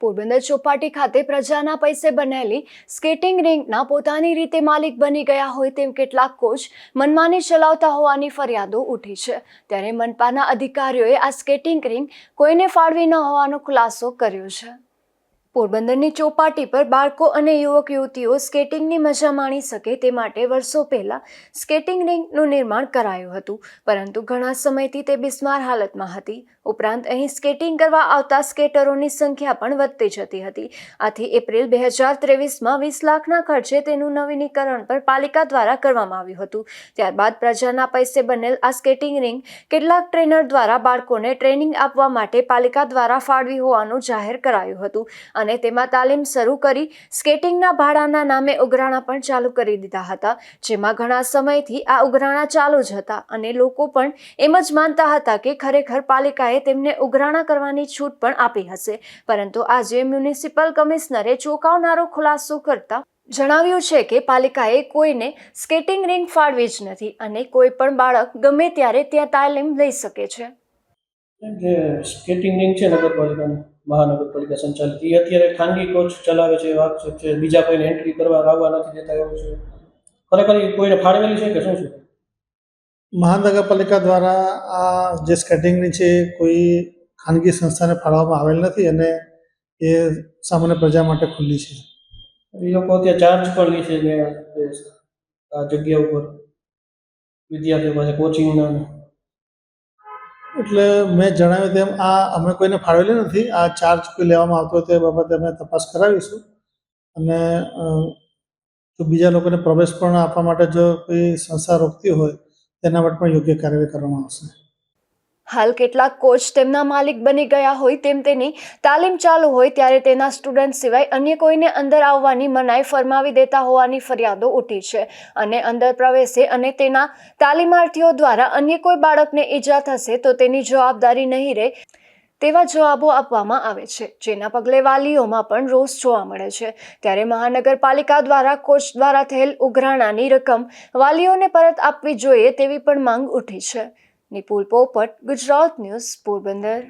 પોરબંદર ચોપાટી ખાતે પ્રજાના પૈસે બનેલી સ્કેટિંગ રિંગના પોતાની રીતે માલિક બની ગયા હોય તેમ કેટલાક કોચ મનમાની ચલાવતા હોવાની ફરિયાદો ઉઠી છે। ત્યારે મનપાના અધિકારીઓએ આ સ્કેટિંગ રિંગ કોઈને ફાળવી ન હોવાનો ખુલાસો કર્યો છે। પોરબંદરની ચોપાટી પર બાળકો અને યુવક યુવતીઓ સ્કેટિંગની મજા માણી શકે તે માટે વર્ષો પહેલા સ્કેટિંગ રિંગનું નિર્માણ કરાયું હતું, પરંતુ ઘણા સમયથી તે બિસ્માર હાલતમાં હતી। ઉપરાંત અહીં સ્કેટિંગ કરવા આવતા સ્કેટરોની સંખ્યા પણ વધતી જતી હતી। આથી એપ્રિલ 2023માં 20 લાખના ખર્ચે તેનું નવીનીકરણ પર પાલિકા દ્વારા કરવામાં આવ્યું હતું। ત્યારબાદ પ્રજાના પૈસે બનેલ આ સ્કેટિંગ રિંગ કેટલાક ટ્રેનર દ્વારા બાળકોને ટ્રેનિંગ આપવા માટે પાલિકા દ્વારા ફાળવી હોવાનું જાહેર કરાયું હતું અને તેમાં તાલીમ શરૂ કરી સ્કેટિંગના ભાડાના નામે ઉઘરાણા પણ ચાલુ કરી દીધા હતા, જેમાં ઘણા સમયથી આ ઉઘરાણા ચાલુ જ હતા અને લોકો પણ એમ જ માનતા હતા કે ખરેખર પાલિકાએ તેમને ઉઘરાણા કરવાની છૂટ પણ આપી હશે। પરંતુ આજે મ્યુનિસિપલ કમિશનરે ચોંકાવનારો ખુલાસો કરતા જણાવ્યું છે કે પાલિકાએ કોઈને સ્કેટિંગ રિંગ ફાળવી જ નથી અને કોઈ પણ બાળક ગમે ત્યારે ત્યાં તાલીમ લઈ શકે છે। જે સ્કેટિંગ રિંગ છે નગરપાલિકાની મહાનગરપાલિકા સંચાલિત એ અત્યારે ખાનગી કોચ ચલાવે છે, આક્ષેપ છે, બીજા કોઈને એન્ટ્રી કરવા આવવા નથી દેતા એવું છે। ખરેખર કોઈને ફાળવેલી છે કે શું છે? મહાનગરપાલિકા દ્વારા આ જે સ્કેટિંગની છે કોઈ ખાનગી સંસ્થાને ફાળવવામાં આવેલ નથી અને એ સામાન્ય પ્રજા માટે ખુલ્લી છે। એ લોકો અત્યારે ચાર્જ પણ લે છે ને આ જગ્યા ઉપર વિદ્યાર્થીઓ પાસે કોચિંગના। એટલે મેં જણાવ્યું તેમ આ અમે કોઈને ફાળવેલી નથી। આ ચાર્જ કોઈ લેવામાં આવતો હોય તે બાબતે અમે તપાસ કરાવીશું અને જો બીજા લોકોને પ્રવેશ પણ આપવા માટે જો કોઈ સંસ્થા રોકતી હોય તેના માટે પણ યોગ્ય કાર્યવાહી કરવામાં આવશે। હાલ કેટલાક કોચ તેમના માલિક બની ગયા હોય તેમ તેની તાલીમ ચાલુ હોય ત્યારે તેના સ્ટુડન્ટ સિવાય અન્ય કોઈને અંદર આવવાની મનાઈ ફરમાવી દેતા હોવાની ફરિયાદો ઉઠી છે અને અંદર પ્રવેશે અને તેના તાલીમાર્થીઓ દ્વારા અન્ય કોઈ બાળકને ઈજા થશે તો તેની જવાબદારી નહીં રહે તેવા જવાબો આપવામાં આવે છે, જેના પગલે વાલીઓમાં પણ રોષ જોવા મળે છે। ત્યારે મહાનગરપાલિકા દ્વારા કોચ દ્વારા થયેલ ઉઘરાણાની રકમ વાલીઓને પરત આપવી જોઈએ તેવી પણ માંગ ઉઠી છે। નિપુલ પોપટ, ગુજરાત ન્યૂઝ, પોરબંદર।